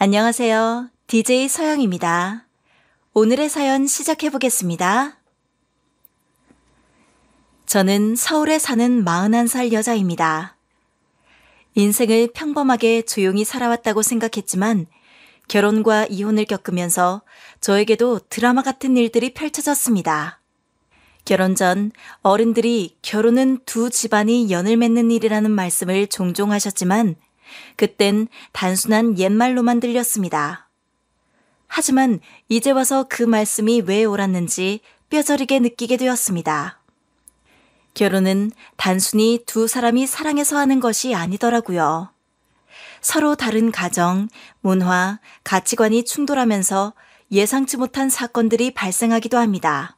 안녕하세요. DJ 서영입니다. 오늘의 사연 시작해 보겠습니다. 저는 서울에 사는 41살 여자입니다. 인생을 평범하게 조용히 살아왔다고 생각했지만 결혼과 이혼을 겪으면서 저에게도 드라마 같은 일들이 펼쳐졌습니다. 결혼 전 어른들이 결혼은 두 집안이 연을 맺는 일이라는 말씀을 종종 하셨지만 그땐 단순한 옛말로만 들렸습니다. 하지만 이제 와서 그 말씀이 왜 옳았는지 뼈저리게 느끼게 되었습니다. 결혼은 단순히 두 사람이 사랑해서 하는 것이 아니더라고요. 서로 다른 가정, 문화, 가치관이 충돌하면서 예상치 못한 사건들이 발생하기도 합니다.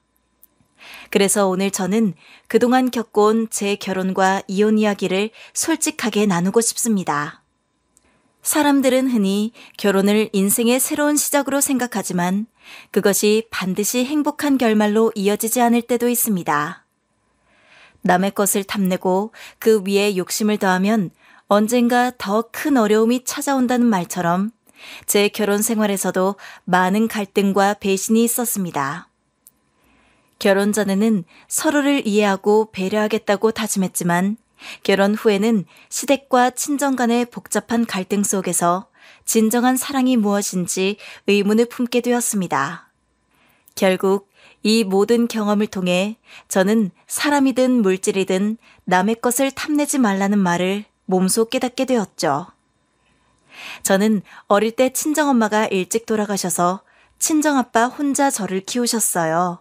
그래서 오늘 저는 그동안 겪어온 제 결혼과 이혼 이야기를 솔직하게 나누고 싶습니다. 사람들은 흔히 결혼을 인생의 새로운 시작으로 생각하지만 그것이 반드시 행복한 결말로 이어지지 않을 때도 있습니다. 남의 것을 탐내고 그 위에 욕심을 더하면 언젠가 더 큰 어려움이 찾아온다는 말처럼 제 결혼 생활에서도 많은 갈등과 배신이 있었습니다. 결혼 전에는 서로를 이해하고 배려하겠다고 다짐했지만 결혼 후에는 시댁과 친정 간의 복잡한 갈등 속에서 진정한 사랑이 무엇인지 의문을 품게 되었습니다. 결국 이 모든 경험을 통해 저는 사람이든 물질이든 남의 것을 탐내지 말라는 말을 몸소 깨닫게 되었죠. 저는 어릴 때 친정엄마가 일찍 돌아가셔서 친정아빠 혼자 저를 키우셨어요.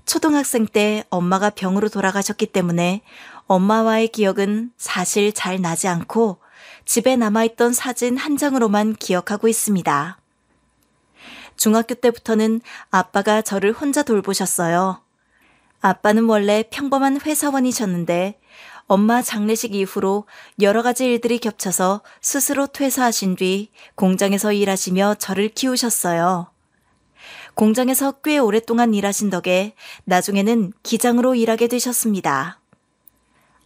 초등학생 때 엄마가 병으로 돌아가셨기 때문에 엄마와의 기억은 사실 잘 나지 않고 집에 남아있던 사진 한 장으로만 기억하고 있습니다. 중학교 때부터는 아빠가 저를 혼자 돌보셨어요. 아빠는 원래 평범한 회사원이셨는데 엄마 장례식 이후로 여러 가지 일들이 겹쳐서 스스로 퇴사하신 뒤 공장에서 일하시며 저를 키우셨어요. 공장에서 꽤 오랫동안 일하신 덕에 나중에는 기장으로 일하게 되셨습니다.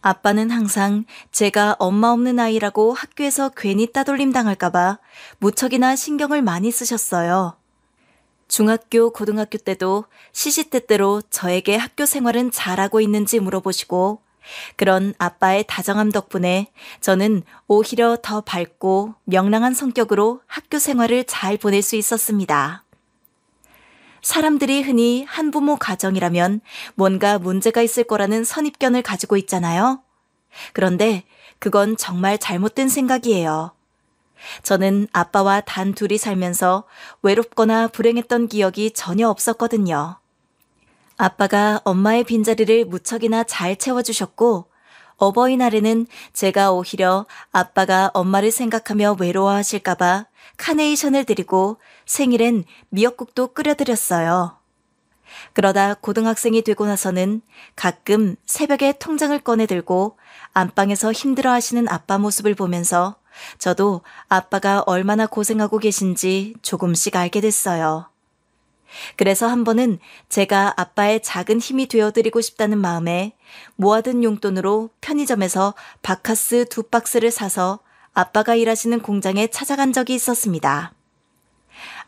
아빠는 항상 제가 엄마 없는 아이라고 학교에서 괜히 따돌림 당할까봐 무척이나 신경을 많이 쓰셨어요. 중학교, 고등학교 때도 시시때때로 저에게 학교 생활은 잘하고 있는지 물어보시고 그런 아빠의 다정함 덕분에 저는 오히려 더 밝고 명랑한 성격으로 학교 생활을 잘 보낼 수 있었습니다. 사람들이 흔히 한부모 가정이라면 뭔가 문제가 있을 거라는 선입견을 가지고 있잖아요. 그런데 그건 정말 잘못된 생각이에요. 저는 아빠와 단 둘이 살면서 외롭거나 불행했던 기억이 전혀 없었거든요. 아빠가 엄마의 빈자리를 무척이나 잘 채워주셨고 어버이날에는 제가 오히려 아빠가 엄마를 생각하며 외로워하실까봐 카네이션을 드리고 생일엔 미역국도 끓여드렸어요. 그러다 고등학생이 되고 나서는 가끔 새벽에 통장을 꺼내들고 안방에서 힘들어하시는 아빠 모습을 보면서 저도 아빠가 얼마나 고생하고 계신지 조금씩 알게 됐어요. 그래서 한 번은 제가 아빠의 작은 힘이 되어드리고 싶다는 마음에 모아둔 용돈으로 편의점에서 바카스 2박스를 사서 아빠가 일하시는 공장에 찾아간 적이 있었습니다.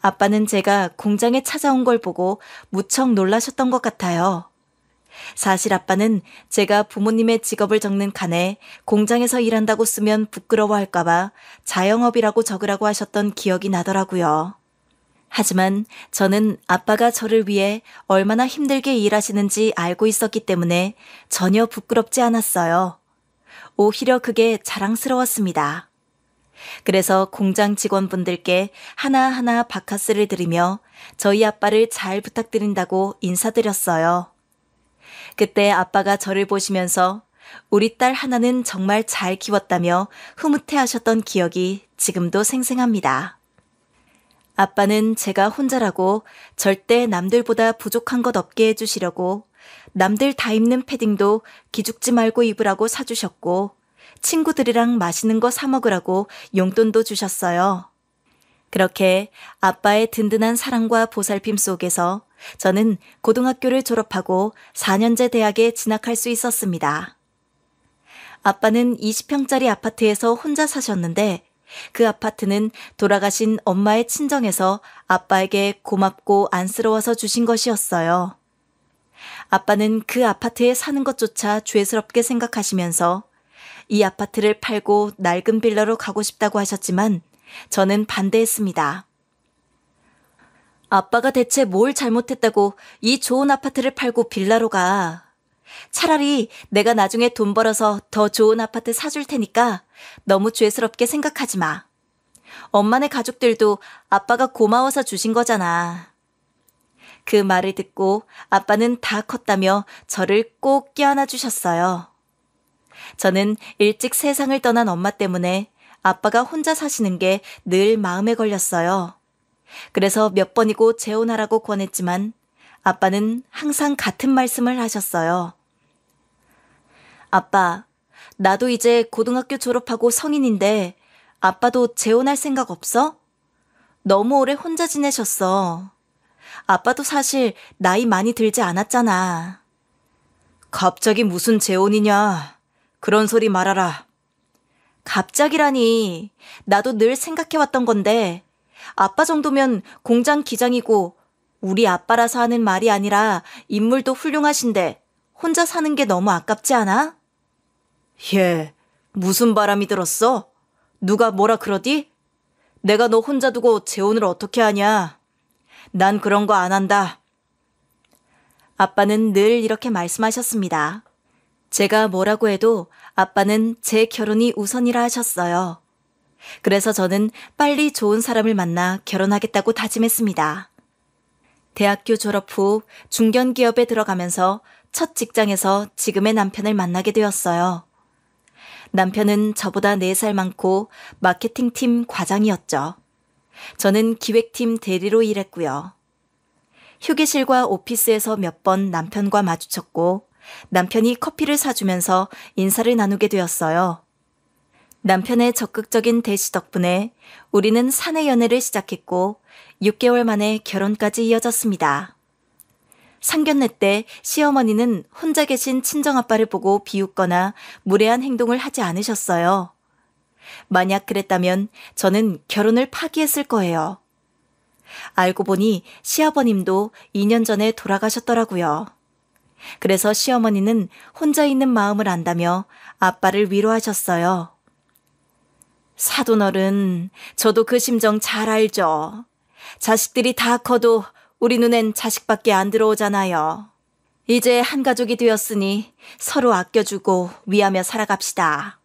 아빠는 제가 공장에 찾아온 걸 보고 무척 놀라셨던 것 같아요. 사실 아빠는 제가 부모님의 직업을 적는 칸에 공장에서 일한다고 쓰면 부끄러워할까봐 자영업이라고 적으라고 하셨던 기억이 나더라고요. 하지만 저는 아빠가 저를 위해 얼마나 힘들게 일하시는지 알고 있었기 때문에 전혀 부끄럽지 않았어요. 오히려 그게 자랑스러웠습니다. 그래서 공장 직원분들께 하나하나 바카스를 드리며 저희 아빠를 잘 부탁드린다고 인사드렸어요. 그때 아빠가 저를 보시면서 우리 딸 하나는 정말 잘 키웠다며 흐뭇해하셨던 기억이 지금도 생생합니다. 아빠는 제가 혼자라고 절대 남들보다 부족한 것 없게 해주시려고 남들 다 입는 패딩도 기죽지 말고 입으라고 사주셨고 친구들이랑 맛있는 거 사 먹으라고 용돈도 주셨어요. 그렇게 아빠의 든든한 사랑과 보살핌 속에서 저는 고등학교를 졸업하고 4년제 대학에 진학할 수 있었습니다. 아빠는 20평짜리 아파트에서 혼자 사셨는데 그 아파트는 돌아가신 엄마의 친정에서 아빠에게 고맙고 안쓰러워서 주신 것이었어요. 아빠는 그 아파트에 사는 것조차 죄스럽게 생각하시면서 이 아파트를 팔고 낡은 빌라로 가고 싶다고 하셨지만 저는 반대했습니다. 아빠가 대체 뭘 잘못했다고 이 좋은 아파트를 팔고 빌라로 가. 차라리 내가 나중에 돈 벌어서 더 좋은 아파트 사줄 테니까 너무 죄스럽게 생각하지 마. 엄마네 가족들도 아빠가 고마워서 주신 거잖아. 그 말을 듣고 아빠는 다 컸다며 저를 꼭 껴안아 주셨어요. 저는 일찍 세상을 떠난 엄마 때문에 아빠가 혼자 사시는 게 늘 마음에 걸렸어요. 그래서 몇 번이고 재혼하라고 권했지만 아빠는 항상 같은 말씀을 하셨어요. 아빠, 나도 이제 고등학교 졸업하고 성인인데 아빠도 재혼할 생각 없어? 너무 오래 혼자 지내셨어. 아빠도 사실 나이 많이 들지 않았잖아. 갑자기 무슨 재혼이냐. 그런 소리 말아라. 갑자기라니. 나도 늘 생각해왔던 건데 아빠 정도면 공장 기장이고 우리 아빠라서 하는 말이 아니라 인물도 훌륭하신데 혼자 사는 게 너무 아깝지 않아? 얘, 무슨 바람이 들었어? 누가 뭐라 그러디? 내가 너 혼자 두고 재혼을 어떻게 하냐? 난 그런 거 안 한다. 아빠는 늘 이렇게 말씀하셨습니다. 제가 뭐라고 해도 아빠는 제 결혼이 우선이라 하셨어요. 그래서 저는 빨리 좋은 사람을 만나 결혼하겠다고 다짐했습니다. 대학교 졸업 후 중견기업에 들어가면서 첫 직장에서 지금의 남편을 만나게 되었어요. 남편은 저보다 4살 많고 마케팅팀 과장이었죠. 저는 기획팀 대리로 일했고요. 휴게실과 오피스에서 몇 번 남편과 마주쳤고 남편이 커피를 사주면서 인사를 나누게 되었어요. 남편의 적극적인 대시 덕분에 우리는 사내 연애를 시작했고 6개월 만에 결혼까지 이어졌습니다. 상견례 때 시어머니는 혼자 계신 친정아빠를 보고 비웃거나 무례한 행동을 하지 않으셨어요. 만약 그랬다면 저는 결혼을 파기했을 거예요. 알고 보니 시아버님도 2년 전에 돌아가셨더라고요. 그래서 시어머니는 혼자 있는 마음을 안다며 아빠를 위로하셨어요. 사돈어른, 저도 그 심정 잘 알죠. 자식들이 다 커도 우리 눈엔 자식밖에 안 들어오잖아요. 이제 한 가족이 되었으니 서로 아껴주고 위하며 살아갑시다.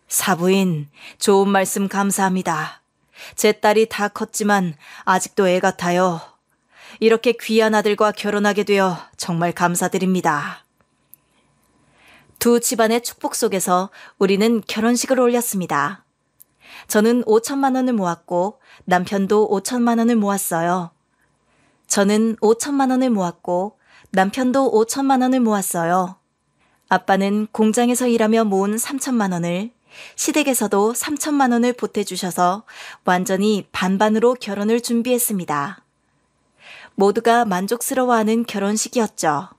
사부인, 좋은 말씀 감사합니다. 제 딸이 다 컸지만 아직도 애 같아요. 이렇게 귀한 아들과 결혼하게 되어 정말 감사드립니다. 두 집안의 축복 속에서 우리는 결혼식을 올렸습니다. 저는 5천만 원을 모았고 남편도 5천만 원을 모았어요. 저는 5천만 원을 모았고 남편도 5천만 원을 모았어요. 아빠는 공장에서 일하며 모은 3천만 원을, 시댁에서도 3천만 원을 보태주셔서 완전히 반반으로 결혼을 준비했습니다. 모두가 만족스러워하는 결혼식이었죠.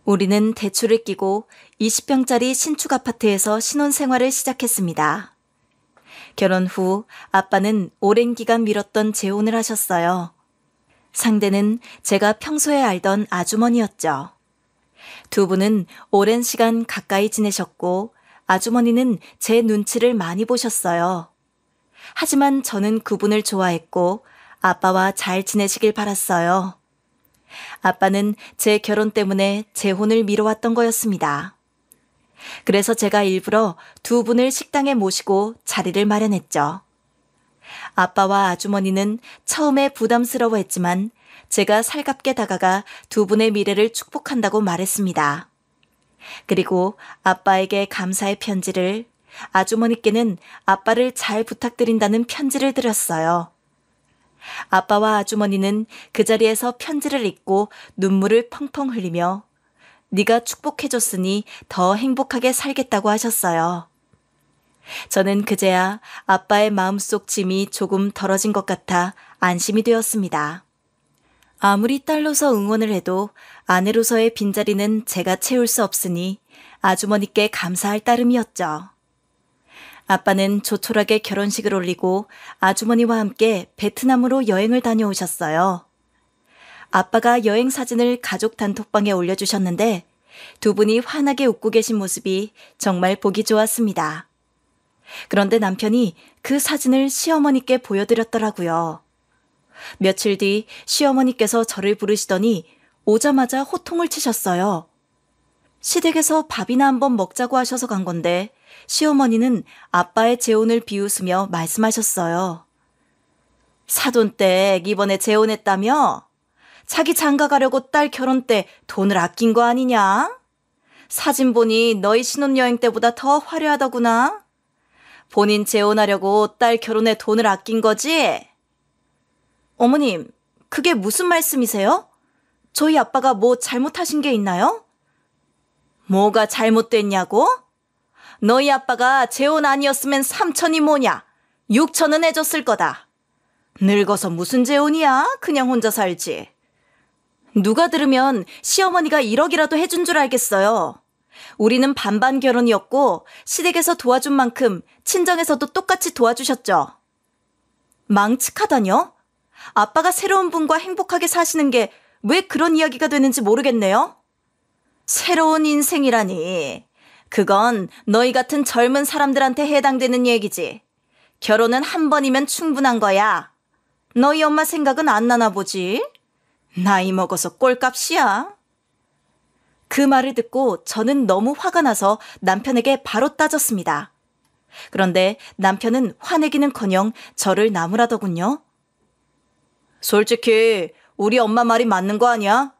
우리는 대출을 끼고 20평짜리 신축 아파트에서 신혼생활을 시작했습니다. 결혼 후 아빠는 오랜 기간 미뤘던 재혼을 하셨어요. 상대는 제가 평소에 알던 아주머니였죠. 두 분은 오랜 시간 가까이 지내셨고 아주머니는 제 눈치를 많이 보셨어요. 하지만 저는 그분을 좋아했고 아빠와 잘 지내시길 바랐어요. 아빠는 제 결혼 때문에 재혼을 미뤄왔던 거였습니다. 그래서 제가 일부러 두 분을 식당에 모시고 자리를 마련했죠. 아빠와 아주머니는 처음에 부담스러워했지만 제가 살갑게 다가가 두 분의 미래를 축복한다고 말했습니다. 그리고 아빠에게 감사의 편지를, 아주머니께는 아빠를 잘 부탁드린다는 편지를 드렸어요. 아빠와 아주머니는 그 자리에서 편지를 읽고 눈물을 펑펑 흘리며 네가 축복해줬으니 더 행복하게 살겠다고 하셨어요. 저는 그제야 아빠의 마음속 짐이 조금 덜어진 것 같아 안심이 되었습니다. 아무리 딸로서 응원을 해도 아내로서의 빈자리는 제가 채울 수 없으니 아주머니께 감사할 따름이었죠. 아빠는 조촐하게 결혼식을 올리고 아주머니와 함께 베트남으로 여행을 다녀오셨어요. 아빠가 여행 사진을 가족 단톡방에 올려주셨는데 두 분이 환하게 웃고 계신 모습이 정말 보기 좋았습니다. 그런데 남편이 그 사진을 시어머니께 보여드렸더라고요. 며칠 뒤 시어머니께서 저를 부르시더니 오자마자 호통을 치셨어요. 시댁에서 밥이나 한번 먹자고 하셔서 간 건데 시어머니는 아빠의 재혼을 비웃으며 말씀하셨어요. 사돈댁 이번에 재혼했다며? 자기 장가 가려고 딸 결혼 때 돈을 아낀 거 아니냐? 사진 보니 너희 신혼여행 때보다 더 화려하더구나. 본인 재혼하려고 딸 결혼에 돈을 아낀 거지? 어머님, 그게 무슨 말씀이세요? 저희 아빠가 뭐 잘못하신 게 있나요? 뭐가 잘못됐냐고? 너희 아빠가 재혼 아니었으면 3천이 뭐냐? 6천은 해줬을 거다. 늙어서 무슨 재혼이야? 그냥 혼자 살지. 누가 들으면 시어머니가 1억이라도 해준 줄 알겠어요. 우리는 반반 결혼이었고 시댁에서 도와준 만큼 친정에서도 똑같이 도와주셨죠. 망측하다뇨? 아빠가 새로운 분과 행복하게 사시는 게 왜 그런 이야기가 되는지 모르겠네요. 새로운 인생이라니. 그건 너희 같은 젊은 사람들한테 해당되는 얘기지. 결혼은 한 번이면 충분한 거야. 너희 엄마 생각은 안 나나 보지? 나이 먹어서 꼴값이야. 그 말을 듣고 저는 너무 화가 나서 남편에게 바로 따졌습니다. 그런데 남편은 화내기는커녕 저를 나무라더군요. 솔직히 우리 엄마 말이 맞는 거 아니야?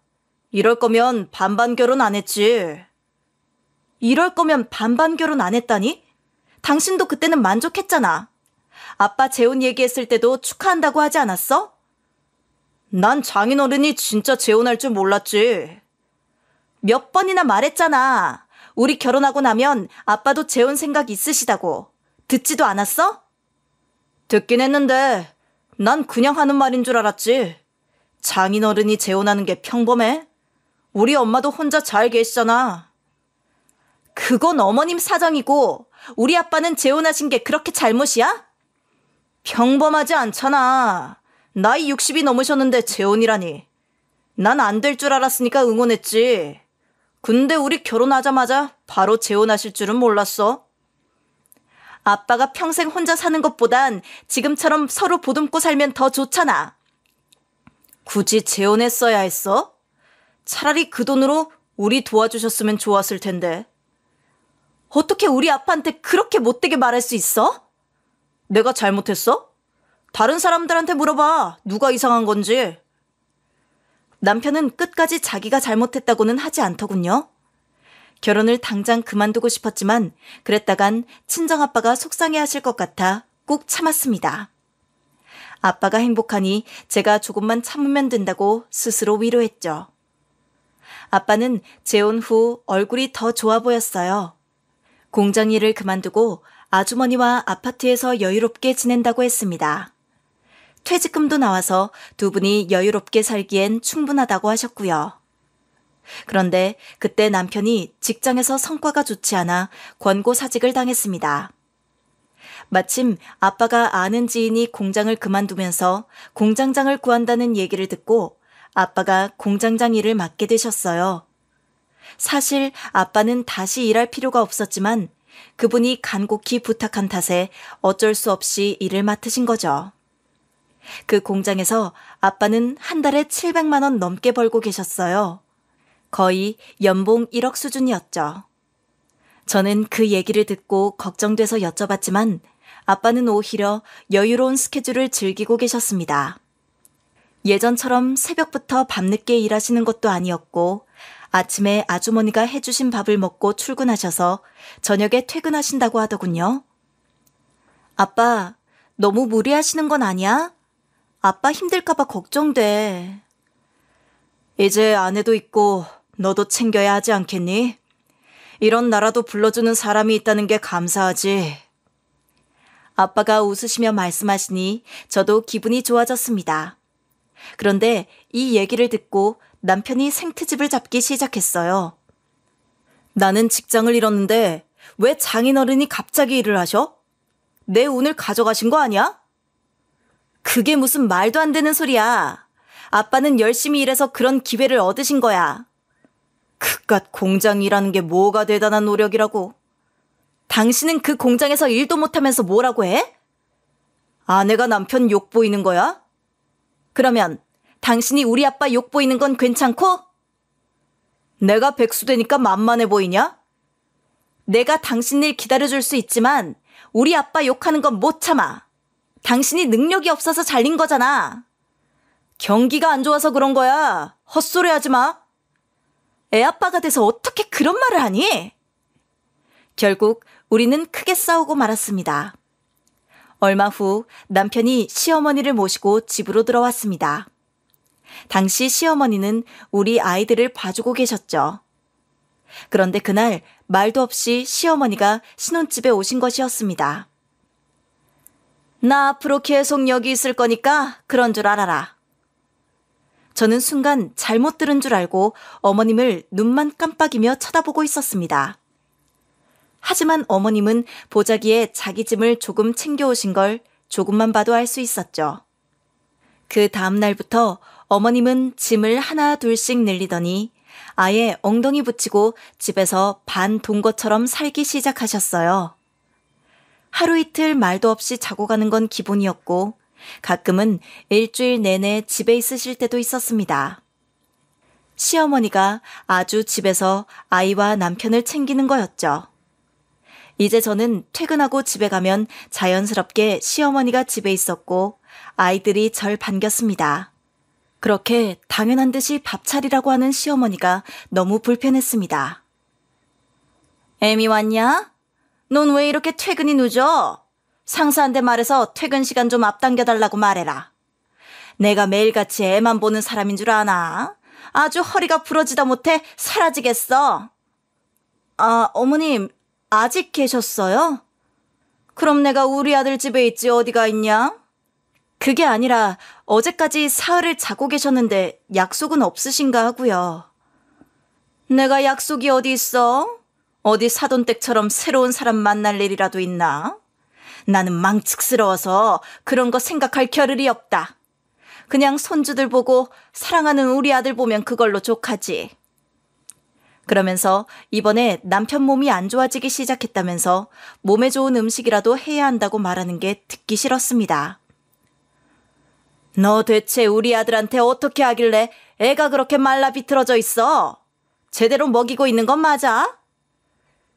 이럴 거면 반반 결혼 안 했지. 이럴 거면 반반 결혼 안 했다니? 당신도 그때는 만족했잖아. 아빠 재혼 얘기했을 때도 축하한다고 하지 않았어? 난 장인어른이 진짜 재혼할 줄 몰랐지. 몇 번이나 말했잖아. 우리 결혼하고 나면 아빠도 재혼 생각 있으시다고. 듣지도 않았어? 듣긴 했는데 난 그냥 하는 말인 줄 알았지. 장인어른이 재혼하는 게 평범해? 우리 엄마도 혼자 잘 계시잖아. 그건 어머님 사정이고 우리 아빠는 재혼하신 게 그렇게 잘못이야? 평범하지 않잖아. 나이 60이 넘으셨는데 재혼이라니. 난 안 될 줄 알았으니까 응원했지. 근데 우리 결혼하자마자 바로 재혼하실 줄은 몰랐어. 아빠가 평생 혼자 사는 것보단 지금처럼 서로 보듬고 살면 더 좋잖아. 굳이 재혼했어야 했어? 차라리 그 돈으로 우리 도와주셨으면 좋았을 텐데. 어떻게 우리 아빠한테 그렇게 못되게 말할 수 있어? 내가 잘못했어? 다른 사람들한테 물어봐. 누가 이상한 건지. 남편은 끝까지 자기가 잘못했다고는 하지 않더군요. 결혼을 당장 그만두고 싶었지만 그랬다간 친정아빠가 속상해하실 것 같아 꾹 참았습니다. 아빠가 행복하니 제가 조금만 참으면 된다고 스스로 위로했죠. 아빠는 재혼 후 얼굴이 더 좋아 보였어요. 공장 일을 그만두고 아주머니와 아파트에서 여유롭게 지낸다고 했습니다. 퇴직금도 나와서 두 분이 여유롭게 살기엔 충분하다고 하셨고요. 그런데 그때 남편이 직장에서 성과가 좋지 않아 권고사직을 당했습니다. 마침 아빠가 아는 지인이 공장을 그만두면서 공장장을 구한다는 얘기를 듣고 아빠가 공장장 일을 맡게 되셨어요. 사실 아빠는 다시 일할 필요가 없었지만 그분이 간곡히 부탁한 탓에 어쩔 수 없이 일을 맡으신 거죠. 그 공장에서 아빠는 한 달에 700만 원 넘게 벌고 계셨어요. 거의 연봉 1억 수준이었죠. 저는 그 얘기를 듣고 걱정돼서 여쭤봤지만 아빠는 오히려 여유로운 스케줄을 즐기고 계셨습니다. 예전처럼 새벽부터 밤늦게 일하시는 것도 아니었고 아침에 아주머니가 해주신 밥을 먹고 출근하셔서 저녁에 퇴근하신다고 하더군요. 아빠, 너무 무리하시는 건 아니야? 아빠 힘들까봐 걱정돼. 이제 아내도 있고 너도 챙겨야 하지 않겠니? 이런 나라도 불러주는 사람이 있다는 게 감사하지. 아빠가 웃으시며 말씀하시니 저도 기분이 좋아졌습니다. 그런데 이 얘기를 듣고 남편이 생트집을 잡기 시작했어요. 나는 직장을 잃었는데 왜 장인어른이 갑자기 일을 하셔? 내 운을 가져가신 거 아니야? 그게 무슨 말도 안 되는 소리야. 아빠는 열심히 일해서 그런 기회를 얻으신 거야. 그깟 공장 일하는 게 뭐가 대단한 노력이라고. 당신은 그 공장에서 일도 못하면서 뭐라고 해? 아내가 남편 욕 보이는 거야? 그러면 당신이 우리 아빠 욕 보이는 건 괜찮고? 내가 백수 되니까 만만해 보이냐? 내가 당신 일 기다려줄 수 있지만 우리 아빠 욕하는 건 못 참아. 당신이 능력이 없어서 잘린 거잖아. 경기가 안 좋아서 그런 거야. 헛소리 하지 마. 애 아빠가 돼서 어떻게 그런 말을 하니? 결국 우리는 크게 싸우고 말았습니다. 얼마 후 남편이 시어머니를 모시고 집으로 들어왔습니다. 당시 시어머니는 우리 아이들을 봐주고 계셨죠. 그런데 그날 말도 없이 시어머니가 신혼집에 오신 것이었습니다. 나 앞으로 계속 여기 있을 거니까 그런 줄 알아라. 저는 순간 잘못 들은 줄 알고 어머님을 눈만 깜빡이며 쳐다보고 있었습니다. 하지만 어머님은 보자기에 자기 짐을 조금 챙겨오신 걸 조금만 봐도 알 수 있었죠. 그 다음 날부터 어머님은 짐을 하나 둘씩 늘리더니 아예 엉덩이 붙이고 집에서 반 동거처럼 살기 시작하셨어요. 하루 이틀 말도 없이 자고 가는 건 기본이었고 가끔은 일주일 내내 집에 있으실 때도 있었습니다. 시어머니가 아주 집에서 아이와 남편을 챙기는 거였죠. 이제 저는 퇴근하고 집에 가면 자연스럽게 시어머니가 집에 있었고 아이들이 절 반겼습니다. 그렇게 당연한 듯이 밥 차리라고 하는 시어머니가 너무 불편했습니다. 애미 왔냐? 넌 왜 이렇게 퇴근이 늦어? 상사한테 말해서 퇴근 시간 좀 앞당겨달라고 말해라. 내가 매일같이 애만 보는 사람인 줄 아나? 아주 허리가 부러지다 못해 사라지겠어. 아, 어머님, 아직 계셨어요? 그럼 내가 우리 아들 집에 있지 어디가 있냐? 그게 아니라 어제까지 사흘을 자고 계셨는데 약속은 없으신가 하고요. 내가 약속이 어디 있어? 어디 사돈댁처럼 새로운 사람 만날 일이라도 있나? 나는 망측스러워서 그런 거 생각할 겨를이 없다. 그냥 손주들 보고 사랑하는 우리 아들 보면 그걸로 족하지. 그러면서 이번에 남편 몸이 안 좋아지기 시작했다면서 몸에 좋은 음식이라도 해야 한다고 말하는 게 듣기 싫었습니다. 너 대체 우리 아들한테 어떻게 하길래 애가 그렇게 말라 비틀어져 있어? 제대로 먹이고 있는 건 맞아?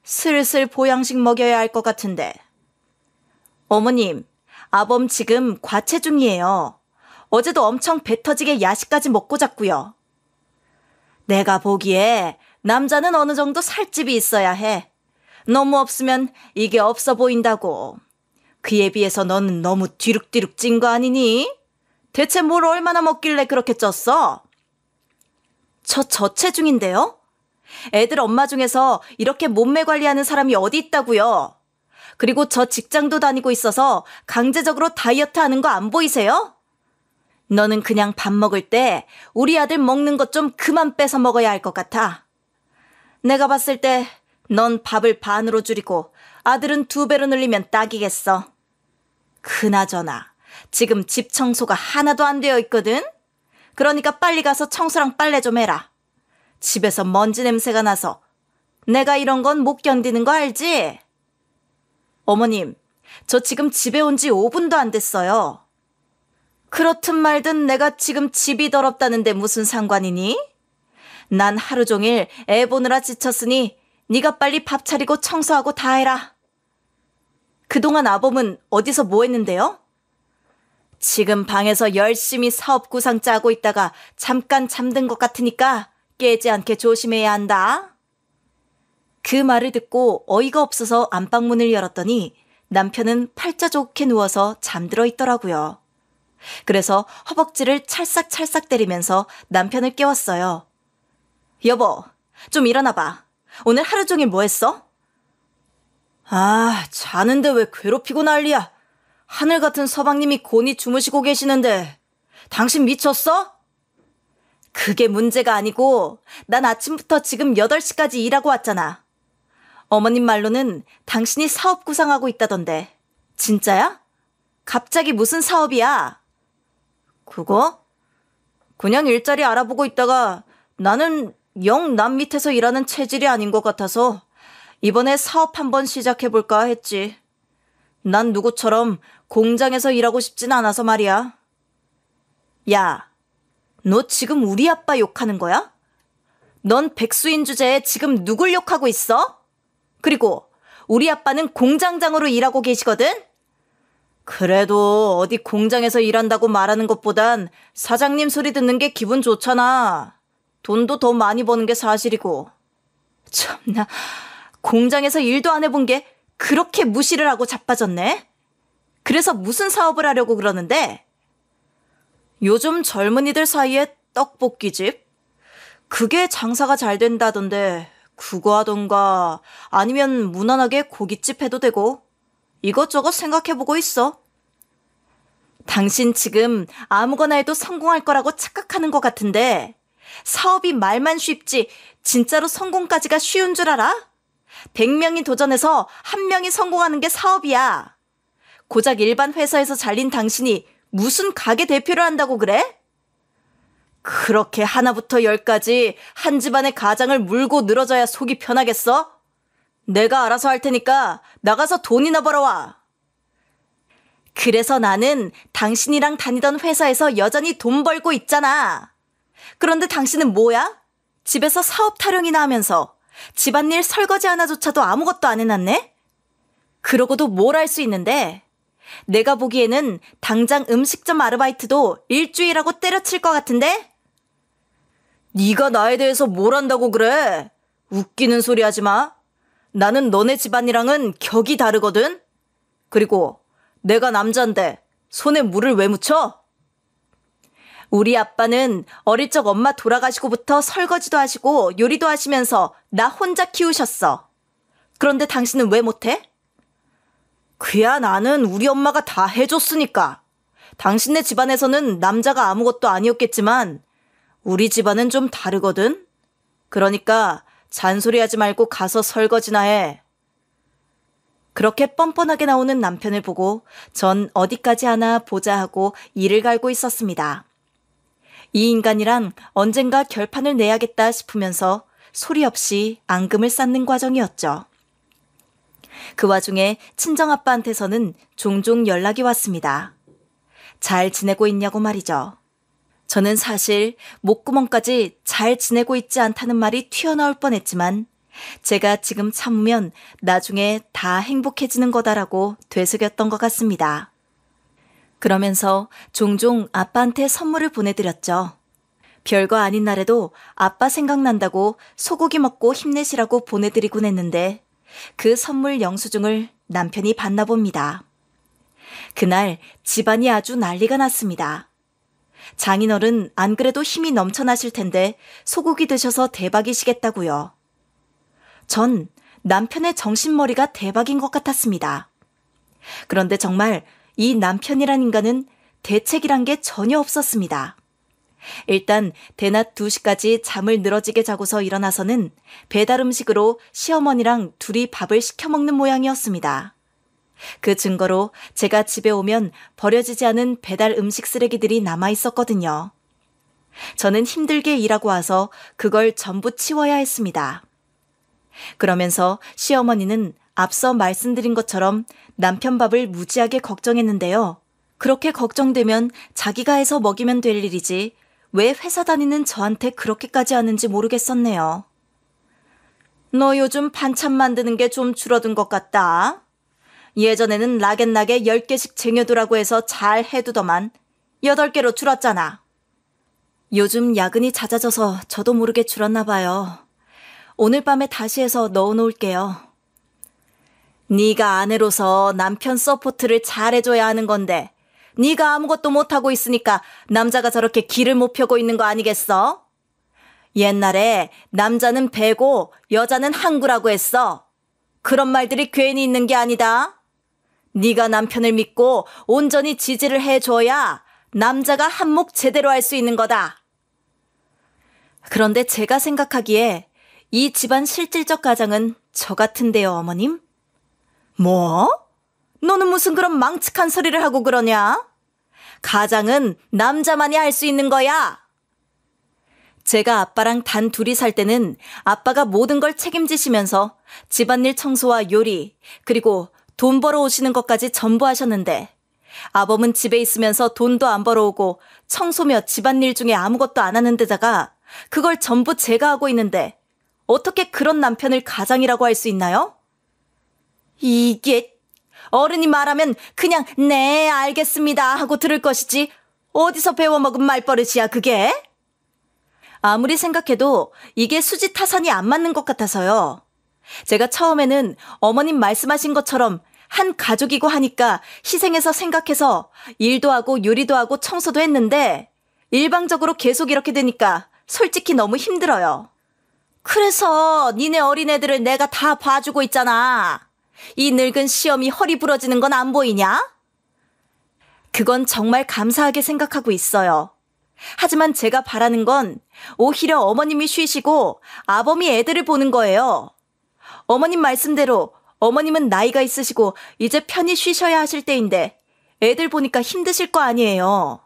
슬슬 보양식 먹여야 할 것 같은데. 어머님, 아범 지금 과체중이에요. 어제도 엄청 배 터지게 야식까지 먹고 잤고요. 내가 보기에 남자는 어느 정도 살집이 있어야 해. 너무 없으면 이게 없어 보인다고. 그에 비해서 너는 너무 뒤룩뒤룩 찐 거 아니니? 대체 뭘 얼마나 먹길래 그렇게 쪘어? 저 저체중인데요? 애들 엄마 중에서 이렇게 몸매 관리하는 사람이 어디 있다고요? 그리고 저 직장도 다니고 있어서 강제적으로 다이어트 하는 거 안 보이세요? 너는 그냥 밥 먹을 때 우리 아들 먹는 것 좀 그만 뺏어 먹어야 할 것 같아. 내가 봤을 때 넌 밥을 반으로 줄이고 아들은 2배로 늘리면 딱이겠어. 그나저나 지금 집 청소가 하나도 안 되어 있거든? 그러니까 빨리 가서 청소랑 빨래 좀 해라. 집에서 먼지 냄새가 나서 내가 이런 건 못 견디는 거 알지? 어머님, 저 지금 집에 온 지 5분도 안 됐어요. 그렇든 말든 내가 지금 집이 더럽다는데 무슨 상관이니? 난 하루 종일 애 보느라 지쳤으니 네가 빨리 밥 차리고 청소하고 다 해라. 그동안 아범은 어디서 뭐 했는데요? 지금 방에서 열심히 사업 구상 짜고 있다가 잠깐 잠든 것 같으니까 깨지 않게 조심해야 한다. 그 말을 듣고 어이가 없어서 안방문을 열었더니 남편은 팔자 좋게 누워서 잠들어 있더라고요. 그래서 허벅지를 찰싹찰싹 때리면서 남편을 깨웠어요. 여보, 좀 일어나봐. 오늘 하루 종일 뭐 했어? 아, 자는데 왜 괴롭히고 난리야. 하늘 같은 서방님이 곤히 주무시고 계시는데 당신 미쳤어? 그게 문제가 아니고 난 아침부터 지금 8시까지 일하고 왔잖아. 어머님 말로는 당신이 사업 구상하고 있다던데 진짜야? 갑자기 무슨 사업이야? 그거? 그냥 일자리 알아보고 있다가 나는 영 남 밑에서 일하는 체질이 아닌 것 같아서 이번에 사업 한번 시작해볼까 했지. 난 누구처럼 공장에서 일하고 싶진 않아서 말이야. 야, 너 지금 우리 아빠 욕하는 거야? 넌 백수인 주제에 지금 누굴 욕하고 있어? 그리고 우리 아빠는 공장장으로 일하고 계시거든? 그래도 어디 공장에서 일한다고 말하는 것보단 사장님 소리 듣는 게 기분 좋잖아. 돈도 더 많이 버는 게 사실이고. 참나, 공장에서 일도 안 해본 게 그렇게 무시를 하고 자빠졌네? 그래서 무슨 사업을 하려고 그러는데? 요즘 젊은이들 사이에 떡볶이집? 그게 장사가 잘 된다던데 그거 하던가 아니면 무난하게 고깃집 해도 되고 이것저것 생각해보고 있어. 당신 지금 아무거나 해도 성공할 거라고 착각하는 것 같은데 사업이 말만 쉽지 진짜로 성공까지가 쉬운 줄 알아? 100명이 도전해서 1명이 성공하는 게 사업이야. 고작 일반 회사에서 잘린 당신이 무슨 가게 대표를 한다고 그래? 그렇게 하나부터 열까지 한 집안의 가장을 물고 늘어져야 속이 편하겠어? 내가 알아서 할 테니까 나가서 돈이나 벌어와. 그래서 나는 당신이랑 다니던 회사에서 여전히 돈 벌고 있잖아. 그런데 당신은 뭐야? 집에서 사업 타령이나 하면서 집안일 설거지 하나조차도 아무것도 안 해놨네? 그러고도 뭘 할 수 있는데? 내가 보기에는 당장 음식점 아르바이트도 일주일하고 때려칠 것 같은데? 네가 나에 대해서 뭘 안다고 그래? 웃기는 소리 하지 마. 나는 너네 집안이랑은 격이 다르거든? 그리고 내가 남잔데 손에 물을 왜 묻혀? 우리 아빠는 어릴 적 엄마 돌아가시고부터 설거지도 하시고 요리도 하시면서 나 혼자 키우셨어. 그런데 당신은 왜 못해? 그야 나는 우리 엄마가 다 해줬으니까. 당신네 집안에서는 남자가 아무것도 아니었겠지만 우리 집안은 좀 다르거든? 그러니까 잔소리하지 말고 가서 설거지나 해. 그렇게 뻔뻔하게 나오는 남편을 보고 전 어디까지 하나 보자 하고 이를 갈고 있었습니다. 이 인간이랑 언젠가 결판을 내야겠다 싶으면서 소리 없이 앙금을 쌓는 과정이었죠. 그 와중에 친정아빠한테서는 종종 연락이 왔습니다. 잘 지내고 있냐고 말이죠. 저는 사실 목구멍까지 잘 지내고 있지 않다는 말이 튀어나올 뻔했지만 제가 지금 참으면 나중에 다 행복해지는 거다라고 되새겼던 것 같습니다. 그러면서 종종 아빠한테 선물을 보내드렸죠. 별거 아닌 날에도 아빠 생각난다고 소고기 먹고 힘내시라고 보내드리곤 했는데 그 선물 영수증을 남편이 봤나 봅니다. 그날 집안이 아주 난리가 났습니다. 장인어른 안 그래도 힘이 넘쳐나실 텐데 소고기 드셔서 대박이시겠다고요. 전 남편의 정신머리가 대박인 것 같았습니다. 그런데 정말 이 남편이란 인간은 대책이란 게 전혀 없었습니다. 일단 대낮 2시까지 잠을 늘어지게 자고서 일어나서는 배달 음식으로 시어머니랑 둘이 밥을 시켜 먹는 모양이었습니다. 그 증거로 제가 집에 오면 버려지지 않은 배달 음식 쓰레기들이 남아 있었거든요. 저는 힘들게 일하고 와서 그걸 전부 치워야 했습니다. 그러면서 시어머니는 앞서 말씀드린 것처럼 남편 밥을 무지하게 걱정했는데요. 그렇게 걱정되면 자기가 해서 먹이면 될 일이지 왜 회사 다니는 저한테 그렇게까지 하는지 모르겠었네요. 너 요즘 반찬 만드는 게 좀 줄어든 것 같다. 예전에는 락앤락에 10개씩 쟁여두라고 해서 잘 해두더만 8개로 줄었잖아. 요즘 야근이 잦아져서 저도 모르게 줄었나 봐요. 오늘 밤에 다시 해서 넣어놓을게요. 네가 아내로서 남편 서포트를 잘해줘야 하는 건데 네가 아무것도 못하고 있으니까 남자가 저렇게 기를 못 펴고 있는 거 아니겠어? 옛날에 남자는 배고 여자는 항구라고 했어. 그런 말들이 괜히 있는 게 아니다. 네가 남편을 믿고 온전히 지지를 해줘야 남자가 한몫 제대로 할 수 있는 거다. 그런데 제가 생각하기에 이 집안 실질적 가장은 저 같은데요, 어머님? 뭐? 너는 무슨 그런 망측한 소리를 하고 그러냐? 가장은 남자만이 할 수 있는 거야. 제가 아빠랑 단 둘이 살 때는 아빠가 모든 걸 책임지시면서 집안일 청소와 요리, 그리고 돈 벌어 오시는 것까지 전부 하셨는데 아범은 집에 있으면서 돈도 안 벌어오고 청소며 집안일 중에 아무것도 안 하는 데다가 그걸 전부 제가 하고 있는데 어떻게 그런 남편을 가장이라고 할 수 있나요? 이게 어른이 말하면 그냥 네 알겠습니다 하고 들을 것이지 어디서 배워먹은 말버릇이야 그게? 아무리 생각해도 이게 수지타산이 안 맞는 것 같아서요. 제가 처음에는 어머님 말씀하신 것처럼 한 가족이고 하니까 희생해서 생각해서 일도 하고 요리도 하고 청소도 했는데 일방적으로 계속 이렇게 되니까 솔직히 너무 힘들어요. 그래서 니네 어린애들을 내가 다 봐주고 있잖아. 이 늙은 시엄이 허리 부러지는 건 안 보이냐? 그건 정말 감사하게 생각하고 있어요. 하지만 제가 바라는 건 오히려 어머님이 쉬시고 아범이 애들을 보는 거예요. 어머님 말씀대로 어머님은 나이가 있으시고 이제 편히 쉬셔야 하실 때인데 애들 보니까 힘드실 거 아니에요.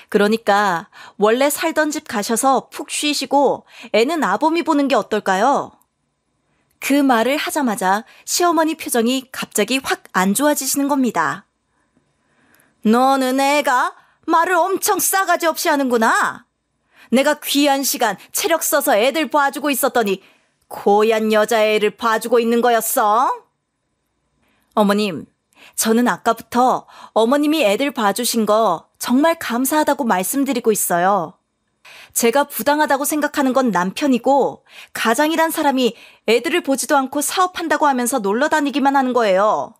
그러니까 원래 살던 집 가셔서 푹 쉬시고 애는 아범이 보는 게 어떨까요? 그 말을 하자마자 시어머니 표정이 갑자기 확 안 좋아지시는 겁니다. 너는 애가 말을 엄청 싸가지 없이 하는구나. 내가 귀한 시간 체력 써서 애들 봐주고 있었더니 고얀 여자애를 봐주고 있는 거였어? 어머님, 저는 아까부터 어머님이 애들 봐주신 거 정말 감사하다고 말씀드리고 있어요. 제가 부당하다고 생각하는 건 남편이고 가장이란 사람이 애들을 보지도 않고 사업한다고 하면서 놀러 다니기만 하는 거예요.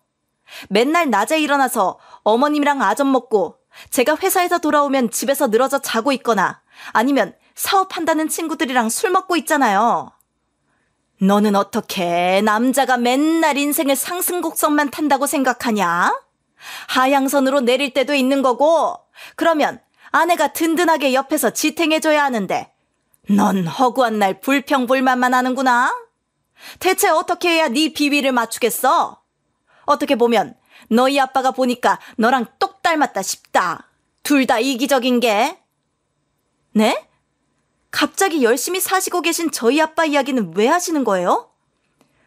맨날 낮에 일어나서 어머님이랑 아점 먹고 제가 회사에서 돌아오면 집에서 늘어져 자고 있거나 아니면 사업한다는 친구들이랑 술 먹고 있잖아요. 너는 어떻게 남자가 맨날 인생을 상승곡선만 탄다고 생각하냐? 하향선으로 내릴 때도 있는 거고 그러면 아내가 든든하게 옆에서 지탱해줘야 하는데 넌 허구한 날 불평불만만 하는구나. 대체 어떻게 해야 네 비위를 맞추겠어? 어떻게 보면 너희 아빠가 보니까 너랑 똑 닮았다 싶다. 둘 다 이기적인 게. 네? 갑자기 열심히 사시고 계신 저희 아빠 이야기는 왜 하시는 거예요?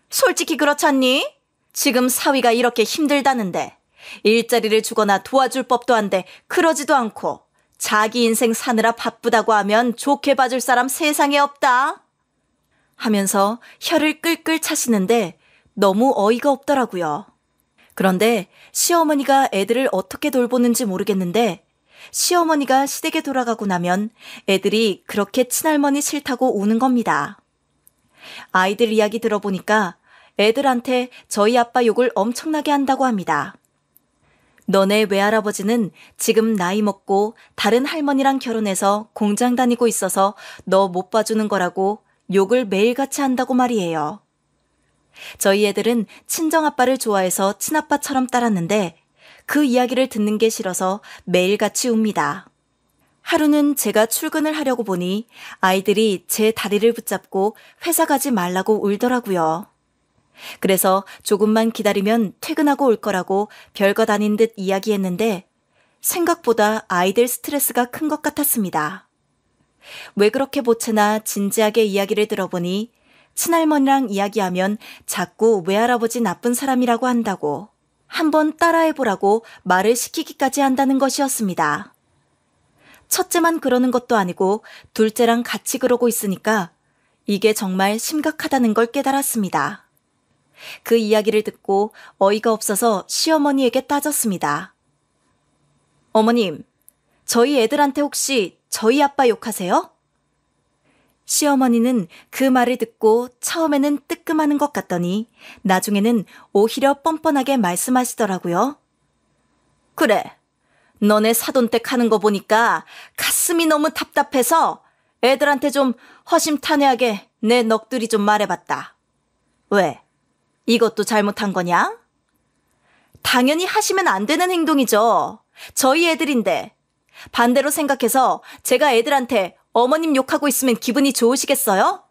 솔직히 그렇잖니? 지금 사위가 이렇게 힘들다는데 일자리를 주거나 도와줄 법도 한데 그러지도 않고 자기 인생 사느라 바쁘다고 하면 좋게 봐줄 사람 세상에 없다. 하면서 혀를 끌끌 차시는데 너무 어이가 없더라고요. 그런데 시어머니가 애들을 어떻게 돌보는지 모르겠는데 시어머니가 시댁에 돌아가고 나면 애들이 그렇게 친할머니 싫다고 우는 겁니다. 아이들 이야기 들어보니까 애들한테 저희 아빠 욕을 엄청나게 한다고 합니다. 너네 외할아버지는 지금 나이 먹고 다른 할머니랑 결혼해서 공장 다니고 있어서 너 못 봐주는 거라고 욕을 매일같이 한다고 말이에요. 저희 애들은 친정아빠를 좋아해서 친아빠처럼 따랐는데 그 이야기를 듣는 게 싫어서 매일같이 웁니다. 하루는 제가 출근을 하려고 보니 아이들이 제 다리를 붙잡고 회사 가지 말라고 울더라고요. 그래서 조금만 기다리면 퇴근하고 올 거라고 별것 아닌 듯 이야기했는데 생각보다 아이들 스트레스가 큰 것 같았습니다. 왜 그렇게 보채나 진지하게 이야기를 들어보니 친할머니랑 이야기하면 자꾸 외할아버지 나쁜 사람이라고 한다고 한번 따라해보라고 말을 시키기까지 한다는 것이었습니다. 첫째만 그러는 것도 아니고 둘째랑 같이 그러고 있으니까 이게 정말 심각하다는 걸 깨달았습니다. 그 이야기를 듣고 어이가 없어서 시어머니에게 따졌습니다. 어머님, 저희 애들한테 혹시 저희 아빠 욕하세요? 시어머니는 그 말을 듣고 처음에는 뜨끔하는 것 같더니 나중에는 오히려 뻔뻔하게 말씀하시더라고요. 그래, 너네 사돈댁 하는 거 보니까 가슴이 너무 답답해서 애들한테 좀 허심탄회하게 내 넋두리 좀 말해봤다. 왜? 이것도 잘못한 거냐? 당연히 하시면 안 되는 행동이죠. 저희 애들인데. 반대로 생각해서 제가 애들한테 어머님 욕하고 있으면 기분이 좋으시겠어요?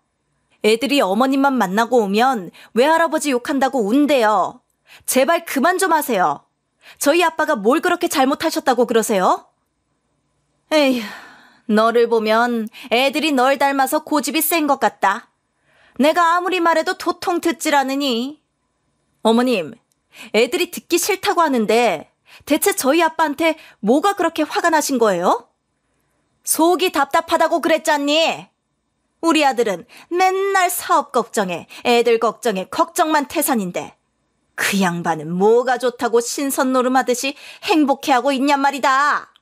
애들이 어머님만 만나고 오면 외할아버지 욕한다고 운대요. 제발 그만 좀 하세요. 저희 아빠가 뭘 그렇게 잘못하셨다고 그러세요? 에휴, 너를 보면 애들이 널 닮아서 고집이 센 것 같다. 내가 아무리 말해도 도통 듣질 않으니. 어머님, 애들이 듣기 싫다고 하는데 대체 저희 아빠한테 뭐가 그렇게 화가 나신 거예요? 속이 답답하다고 그랬잖니. 우리 아들은 맨날 사업 걱정에 애들 걱정에 걱정만 태산인데 그 양반은 뭐가 좋다고 신선 노름하듯이 행복해하고 있냔 말이다.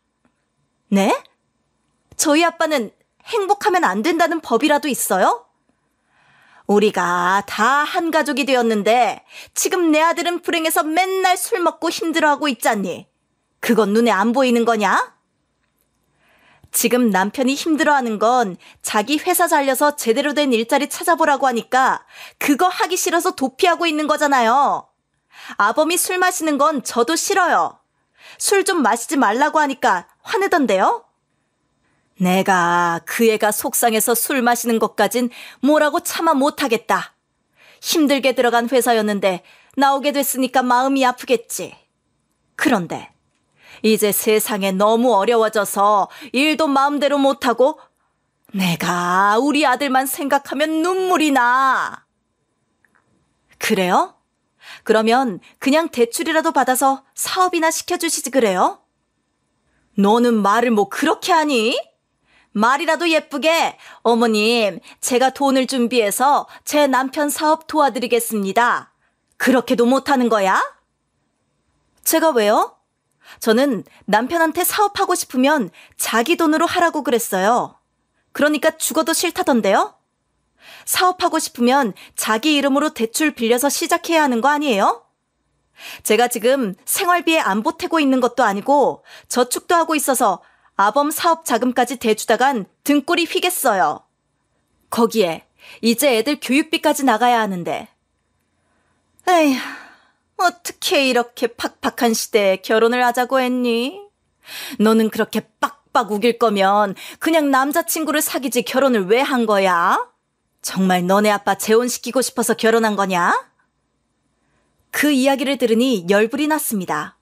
네? 저희 아빠는 행복하면 안 된다는 법이라도 있어요? 우리가 다 한 가족이 되었는데 지금 내 아들은 불행해서 맨날 술 먹고 힘들어하고 있잖니. 그건 눈에 안 보이는 거냐? 지금 남편이 힘들어하는 건 자기 회사 잘려서 제대로 된 일자리 찾아보라고 하니까 그거 하기 싫어서 도피하고 있는 거잖아요. 아범이 술 마시는 건 저도 싫어요. 술 좀 마시지 말라고 하니까 화내던데요? 내가 그 애가 속상해서 술 마시는 것까진 뭐라고 참아 못하겠다. 힘들게 들어간 회사였는데 나오게 됐으니까 마음이 아프겠지. 그런데 이제 세상에 너무 어려워져서 일도 마음대로 못하고 내가 우리 아들만 생각하면 눈물이 나. 그래요? 그러면 그냥 대출이라도 받아서 사업이나 시켜주시지 그래요? 너는 말을 뭐 그렇게 하니? 말이라도 예쁘게 어머님 제가 돈을 준비해서 제 남편 사업 도와드리겠습니다. 그렇게도 못하는 거야? 제가 왜요? 저는 남편한테 사업하고 싶으면 자기 돈으로 하라고 그랬어요. 그러니까 죽어도 싫다던데요? 사업하고 싶으면 자기 이름으로 대출 빌려서 시작해야 하는 거 아니에요? 제가 지금 생활비에 안 보태고 있는 것도 아니고 저축도 하고 있어서 아범 사업 자금까지 대주다간 등골이 휘겠어요. 거기에 이제 애들 교육비까지 나가야 하는데. 에휴, 어떻게 이렇게 팍팍한 시대에 결혼을 하자고 했니? 너는 그렇게 빡빡 우길 거면 그냥 남자친구를 사귀지 결혼을 왜 한 거야? 정말 너네 아빠 재혼시키고 싶어서 결혼한 거냐? 그 이야기를 들으니 열불이 났습니다.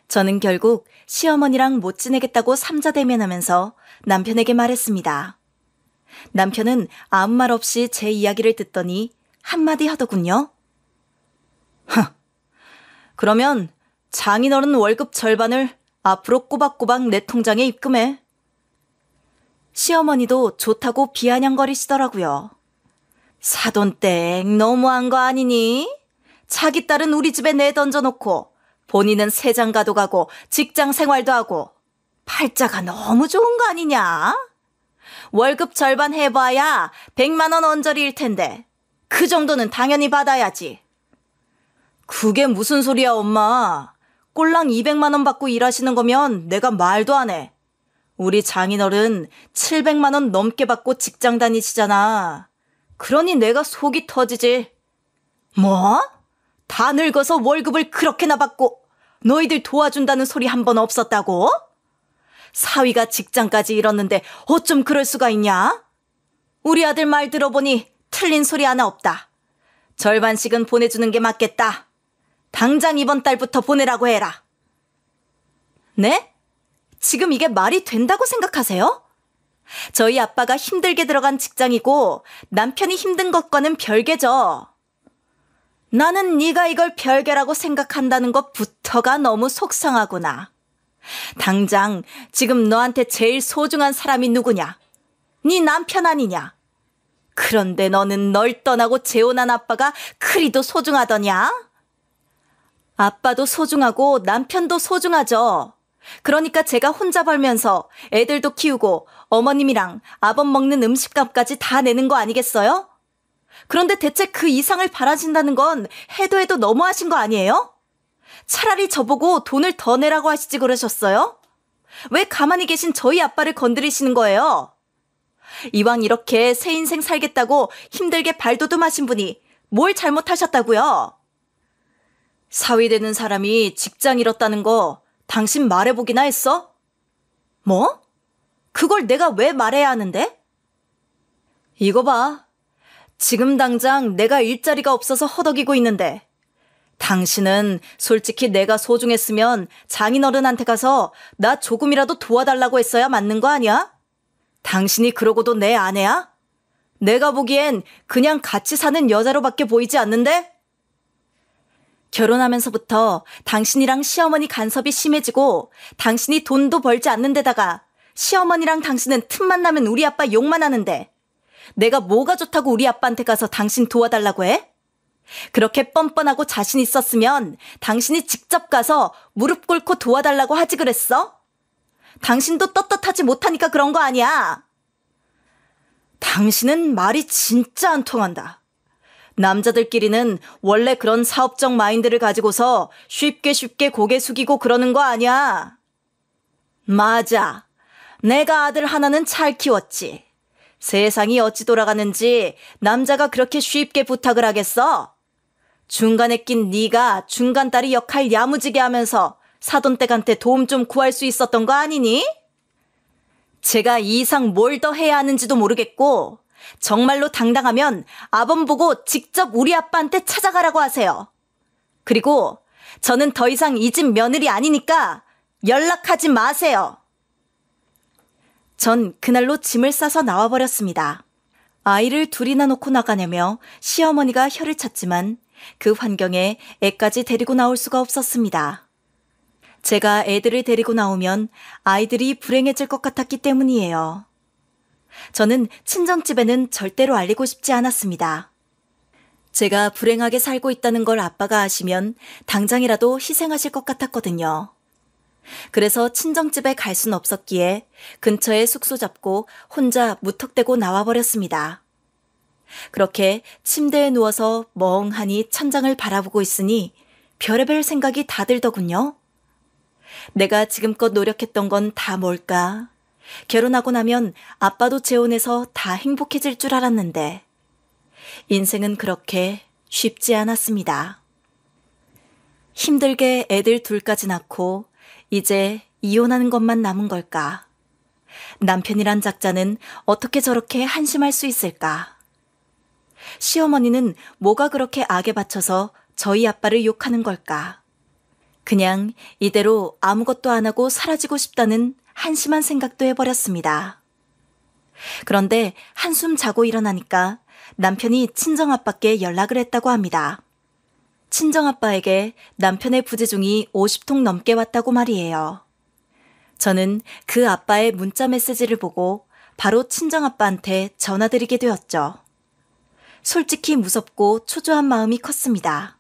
저는 결국 시어머니랑 못 지내겠다고 삼자대면하면서 남편에게 말했습니다. 남편은 아무 말 없이 제 이야기를 듣더니 한마디 하더군요. 그러면 장인어른 월급 절반을 앞으로 꼬박꼬박 내 통장에 입금해. 시어머니도 좋다고 비아냥거리시더라고요. 사돈땡 너무한 거 아니니? 자기 딸은 우리 집에 내던져놓고 본인은 세장가도 가고 직장 생활도 하고 팔자가 너무 좋은 거 아니냐? 월급 절반 해봐야 100만 원 언저리일 텐데 그 정도는 당연히 받아야지. 그게 무슨 소리야 엄마. 꼴랑 200만 원 받고 일하시는 거면 내가 말도 안 해. 우리 장인어른 700만 원 넘게 받고 직장 다니시잖아. 그러니 내가 속이 터지지. 뭐? 다 늙어서 월급을 그렇게나 받고 너희들 도와준다는 소리 한 번 없었다고? 사위가 직장까지 잃었는데 어쩜 그럴 수가 있냐? 우리 아들 말 들어보니 틀린 소리 하나 없다. 절반씩은 보내주는 게 맞겠다. 당장 이번 달부터 보내라고 해라. 네? 지금 이게 말이 된다고 생각하세요? 저희 아빠가 힘들게 들어간 직장이고 남편이 힘든 것과는 별개죠. 나는 네가 이걸 별개라고 생각한다는 것부터가 너무 속상하구나. 당장 지금 너한테 제일 소중한 사람이 누구냐? 네 남편 아니냐? 그런데 너는 널 떠나고 재혼한 아빠가 그리도 소중하더냐? 아빠도 소중하고 남편도 소중하죠. 그러니까 제가 혼자 벌면서 애들도 키우고 어머님이랑 아범 먹는 음식값까지 다 내는 거 아니겠어요? 그런데 대체 그 이상을 바라신다는 건 해도 해도 너무하신 거 아니에요? 차라리 저보고 돈을 더 내라고 하시지 그러셨어요? 왜 가만히 계신 저희 아빠를 건드리시는 거예요? 이왕 이렇게 새 인생 살겠다고 힘들게 발돋움하신 분이 뭘 잘못하셨다고요? 사위 되는 사람이 직장 잃었다는 거 당신 말해보기나 했어? 뭐? 그걸 내가 왜 말해야 하는데? 이거 봐. 지금 당장 내가 일자리가 없어서 허덕이고 있는데 당신은 솔직히 내가 소중했으면 장인어른한테 가서 나 조금이라도 도와달라고 했어야 맞는 거 아니야? 당신이 그러고도 내 아내야? 내가 보기엔 그냥 같이 사는 여자로밖에 보이지 않는데? 결혼하면서부터 당신이랑 시어머니 간섭이 심해지고 당신이 돈도 벌지 않는 데다가 시어머니랑 당신은 틈만 나면 우리 아빠 욕만 하는데 내가 뭐가 좋다고 우리 아빠한테 가서 당신 도와달라고 해? 그렇게 뻔뻔하고 자신 있었으면 당신이 직접 가서 무릎 꿇고 도와달라고 하지 그랬어? 당신도 떳떳하지 못하니까 그런 거 아니야. 당신은 말이 진짜 안 통한다. 남자들끼리는 원래 그런 사업적 마인드를 가지고서 쉽게 고개 숙이고 그러는 거 아니야. 맞아. 내가 아들 하나는 잘 키웠지. 세상이 어찌 돌아가는지 남자가 그렇게 쉽게 부탁을 하겠어? 중간에 낀 네가 중간다리 역할 야무지게 하면서 사돈댁한테 도움 좀 구할 수 있었던 거 아니니? 제가 이 이상 뭘 더 해야 하는지도 모르겠고 정말로 당당하면 아범 보고 직접 우리 아빠한테 찾아가라고 하세요. 그리고 저는 더 이상 이 집 며느리 아니니까 연락하지 마세요. 전 그날로 짐을 싸서 나와버렸습니다. 아이를 둘이나 놓고 나가냐며 시어머니가 혀를 찼지만 그 환경에 애까지 데리고 나올 수가 없었습니다. 제가 애들을 데리고 나오면 아이들이 불행해질 것 같았기 때문이에요. 저는 친정집에는 절대로 알리고 싶지 않았습니다. 제가 불행하게 살고 있다는 걸 아빠가 아시면 당장이라도 희생하실 것 같았거든요. 그래서 친정집에 갈 순 없었기에 근처에 숙소 잡고 혼자 무턱대고 나와버렸습니다. 그렇게 침대에 누워서 멍하니 천장을 바라보고 있으니 별의별 생각이 다 들더군요. 내가 지금껏 노력했던 건 다 뭘까? 결혼하고 나면 아빠도 재혼해서 다 행복해질 줄 알았는데 인생은 그렇게 쉽지 않았습니다. 힘들게 애들 둘까지 낳고 이제 이혼하는 것만 남은 걸까? 남편이란 작자는 어떻게 저렇게 한심할 수 있을까? 시어머니는 뭐가 그렇게 악에 받쳐서 저희 아빠를 욕하는 걸까? 그냥 이대로 아무것도 안 하고 사라지고 싶다는 한심한 생각도 해버렸습니다. 그런데 한숨 자고 일어나니까 남편이 친정아빠께 연락을 했다고 합니다. 친정아빠에게 남편의 부재중이 50통 넘게 왔다고 말이에요. 저는 그 아빠의 문자 메시지를 보고 바로 친정아빠한테 전화드리게 되었죠. 솔직히 무섭고 초조한 마음이 컸습니다.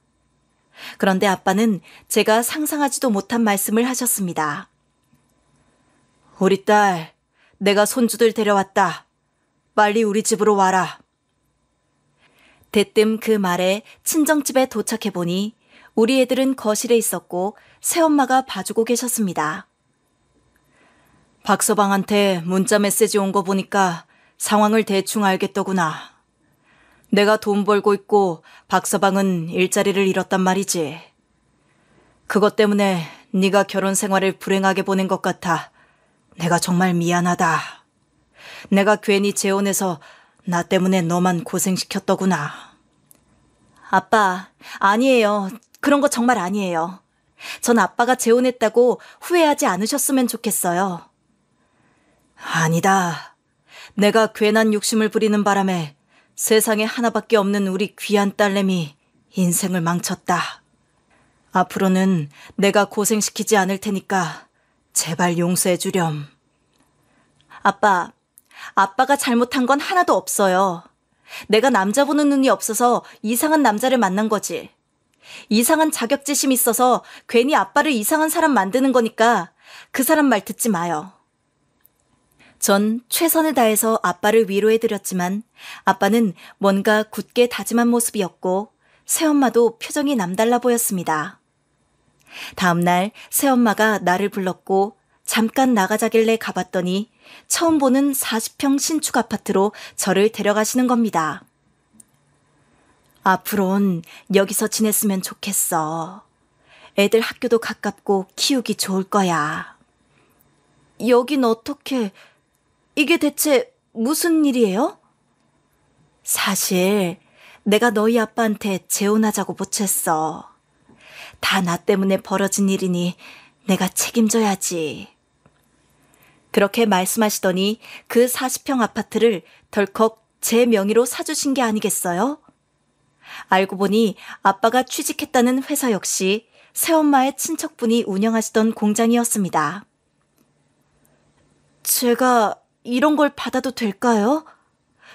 그런데 아빠는 제가 상상하지도 못한 말씀을 하셨습니다. 우리 딸, 내가 손주들 데려왔다. 빨리 우리 집으로 와라. 대뜸 그 말에 친정집에 도착해보니 우리 애들은 거실에 있었고 새엄마가 봐주고 계셨습니다. 박서방한테 문자 메시지 온 거 보니까 상황을 대충 알겠더구나. 내가 돈 벌고 있고 박서방은 일자리를 잃었단 말이지. 그것 때문에 네가 결혼 생활을 불행하게 보낸 것 같아. 내가 정말 미안하다. 내가 괜히 재혼해서 나 때문에 너만 고생시켰더구나. 아빠, 아니에요. 그런 거 정말 아니에요. 전 아빠가 재혼했다고 후회하지 않으셨으면 좋겠어요. 아니다. 내가 괜한 욕심을 부리는 바람에 세상에 하나밖에 없는 우리 귀한 딸내미 인생을 망쳤다. 앞으로는 내가 고생시키지 않을 테니까 제발 용서해 주렴. 아빠가 잘못한 건 하나도 없어요. 내가 남자 보는 눈이 없어서 이상한 남자를 만난 거지. 이상한 자격지심이 있어서 괜히 아빠를 이상한 사람 만드는 거니까 그 사람 말 듣지 마요. 전 최선을 다해서 아빠를 위로해드렸지만 아빠는 뭔가 굳게 다짐한 모습이었고 새엄마도 표정이 남달라 보였습니다. 다음날 새엄마가 나를 불렀고 잠깐 나가자길래 가봤더니 처음 보는 40평 신축 아파트로 저를 데려가시는 겁니다. 앞으론 여기서 지냈으면 좋겠어. 애들 학교도 가깝고 키우기 좋을 거야. 여긴 어떻게... 이게 대체 무슨 일이에요? 사실 내가 너희 아빠한테 재혼하자고 보챘어. 다 나 때문에 벌어진 일이니 내가 책임져야지. 그렇게 말씀하시더니 그 40평 아파트를 덜컥 제 명의로 사주신 게 아니겠어요? 알고 보니 아빠가 취직했다는 회사 역시 새엄마의 친척분이 운영하시던 공장이었습니다. 제가 이런 걸 받아도 될까요?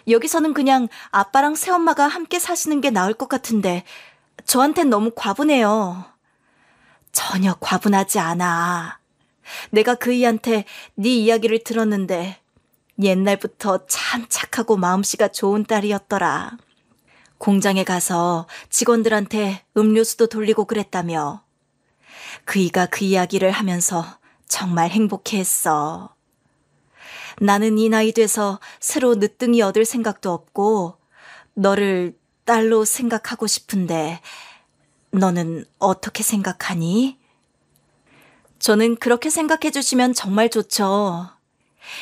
여기서는 그냥 아빠랑 새엄마가 함께 사시는 게 나을 것 같은데 저한텐 너무 과분해요. 전혀 과분하지 않아. 내가 그이한테 네 이야기를 들었는데 옛날부터 참 착하고 마음씨가 좋은 딸이었더라. 공장에 가서 직원들한테 음료수도 돌리고 그랬다며. 그이가 그 이야기를 하면서 정말 행복해했어. 나는 이 나이 돼서 새로 늦둥이 얻을 생각도 없고 너를 딸로 생각하고 싶은데 너는 어떻게 생각하니? 저는 그렇게 생각해 주시면 정말 좋죠.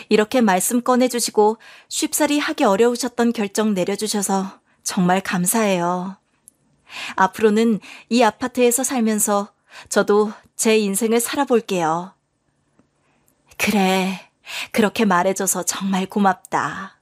이렇게 말씀 꺼내주시고 쉽사리 하기 어려우셨던 결정 내려주셔서 정말 감사해요. 앞으로는 이 아파트에서 살면서 저도 제 인생을 살아볼게요. 그래, 그렇게 말해줘서 정말 고맙다.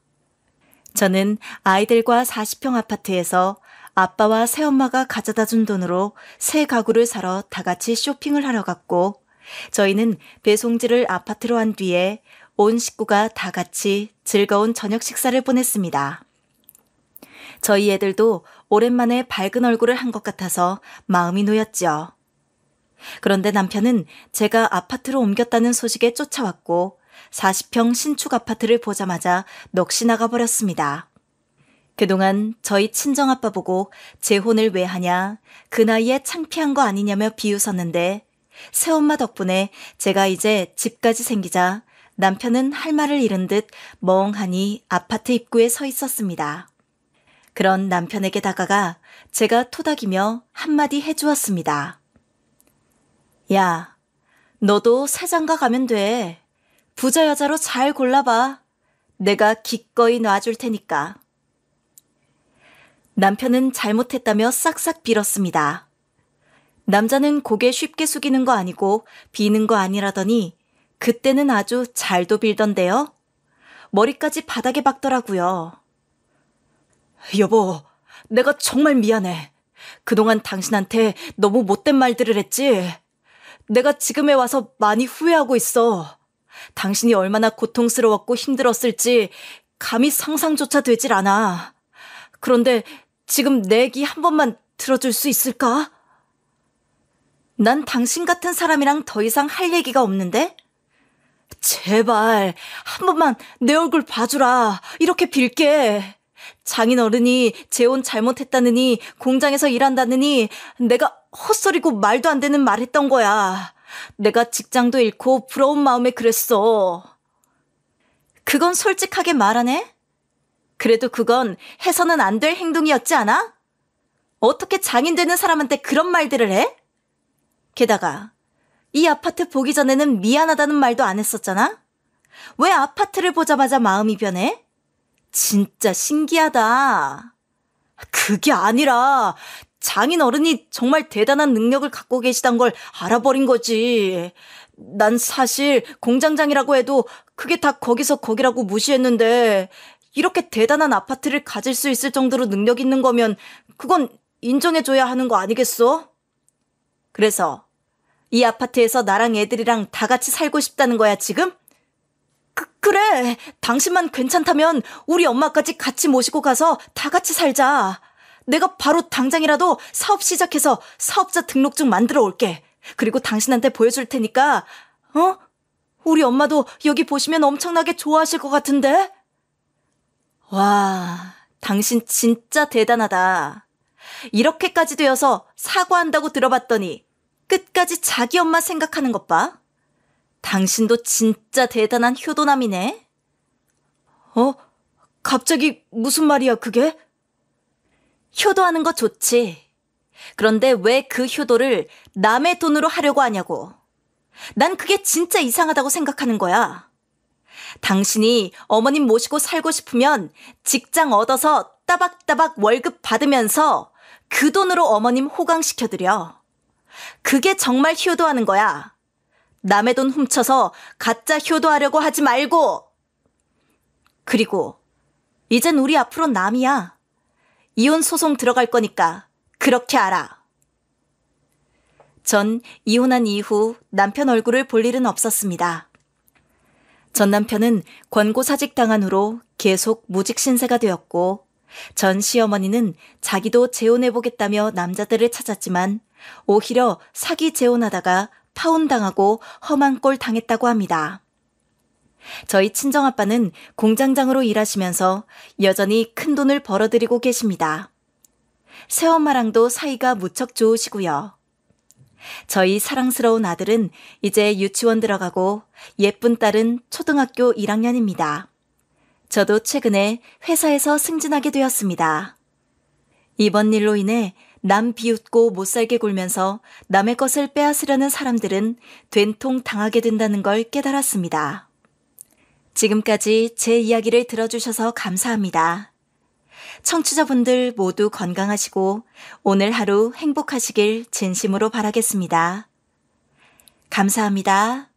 저는 아이들과 40평 아파트에서 아빠와 새엄마가 가져다 준 돈으로 새 가구를 사러 다 같이 쇼핑을 하러 갔고 저희는 배송지를 아파트로 한 뒤에 온 식구가 다 같이 즐거운 저녁 식사를 보냈습니다. 저희 애들도 오랜만에 밝은 얼굴을 한 것 같아서 마음이 놓였죠. 그런데 남편은 제가 아파트로 옮겼다는 소식에 쫓아왔고 40평 신축 아파트를 보자마자 넋이 나가버렸습니다. 그동안 저희 친정아빠 보고 재혼을 왜 하냐, 그 나이에 창피한 거 아니냐며 비웃었는데 새엄마 덕분에 제가 이제 집까지 생기자 남편은 할 말을 잃은 듯 멍하니 아파트 입구에 서 있었습니다. 그런 남편에게 다가가 제가 토닥이며 한마디 해주었습니다. 야, 너도 새장가 가면 돼. 부자 여자로 잘 골라봐. 내가 기꺼이 놔줄 테니까. 남편은 잘못했다며 싹싹 빌었습니다. 남자는 고개 쉽게 숙이는 거 아니고 비는 거 아니라더니 그때는 아주 잘도 빌던데요. 머리까지 바닥에 박더라고요. 여보, 내가 정말 미안해. 그동안 당신한테 너무 못된 말들을 했지. 내가 지금에 와서 많이 후회하고 있어. 당신이 얼마나 고통스러웠고 힘들었을지 감히 상상조차 되질 않아. 그런데 지금 내 얘기 한 번만 들어줄 수 있을까? 난 당신 같은 사람이랑 더 이상 할 얘기가 없는데? 제발 한 번만 내 얼굴 봐주라. 이렇게 빌게. 장인어른이 재혼 잘못했다느니 공장에서 일한다느니 내가 헛소리고 말도 안 되는 말 했던 거야. 내가 직장도 잃고 부러운 마음에 그랬어. 그건 솔직하게 말하네? 그래도 그건 해서는 안 될 행동이었지 않아? 어떻게 장인 되는 사람한테 그런 말들을 해? 게다가 이 아파트 보기 전에는 미안하다는 말도 안 했었잖아? 왜 아파트를 보자마자 마음이 변해? 진짜 신기하다. 그게 아니라 장인 어른이 정말 대단한 능력을 갖고 계시단 걸 알아버린 거지. 난 사실 공장장이라고 해도 그게 다 거기서 거기라고 무시했는데 이렇게 대단한 아파트를 가질 수 있을 정도로 능력 있는 거면 그건 인정해줘야 하는 거 아니겠어? 그래서 이 아파트에서 나랑 애들이랑 다 같이 살고 싶다는 거야 지금? 그래. 당신만 괜찮다면 우리 엄마까지 같이 모시고 가서 다 같이 살자. 내가 바로 당장이라도 사업 시작해서 사업자 등록증 만들어 올게. 그리고 당신한테 보여줄 테니까 우리 엄마도 여기 보시면 엄청나게 좋아하실 것 같은데? 와, 당신 진짜 대단하다. 이렇게까지 되어서 사과한다고 들어봤더니 끝까지 자기 엄마 생각하는 것 봐. 당신도 진짜 대단한 효도남이네. 갑자기 무슨 말이야 그게? 효도하는 거 좋지. 그런데 왜 그 효도를 남의 돈으로 하려고 하냐고. 난 그게 진짜 이상하다고 생각하는 거야. 당신이 어머님 모시고 살고 싶으면 직장 얻어서 따박따박 월급 받으면서 그 돈으로 어머님 호강시켜드려. 그게 정말 효도하는 거야. 남의 돈 훔쳐서 가짜 효도하려고 하지 말고. 그리고 이젠 우리 앞으로 남이야. 이혼 소송 들어갈 거니까 그렇게 알아. 전 이혼한 이후 남편 얼굴을 볼 일은 없었습니다. 전 남편은 권고사직 당한 후로 계속 무직 신세가 되었고, 전 시어머니는 자기도 재혼해보겠다며 남자들을 찾았지만 오히려 사기 재혼하다가 파혼당하고 험한 꼴 당했다고 합니다. 저희 친정아빠는 공장장으로 일하시면서 여전히 큰 돈을 벌어들이고 계십니다. 새엄마랑도 사이가 무척 좋으시고요. 저희 사랑스러운 아들은 이제 유치원 들어가고 예쁜 딸은 초등학교 1학년입니다. 저도 최근에 회사에서 승진하게 되었습니다. 이번 일로 인해 남 비웃고 못살게 굴면서 남의 것을 빼앗으려는 사람들은 된통 당하게 된다는 걸 깨달았습니다. 지금까지 제 이야기를 들어주셔서 감사합니다. 청취자분들 모두 건강하시고 오늘 하루 행복하시길 진심으로 바라겠습니다. 감사합니다.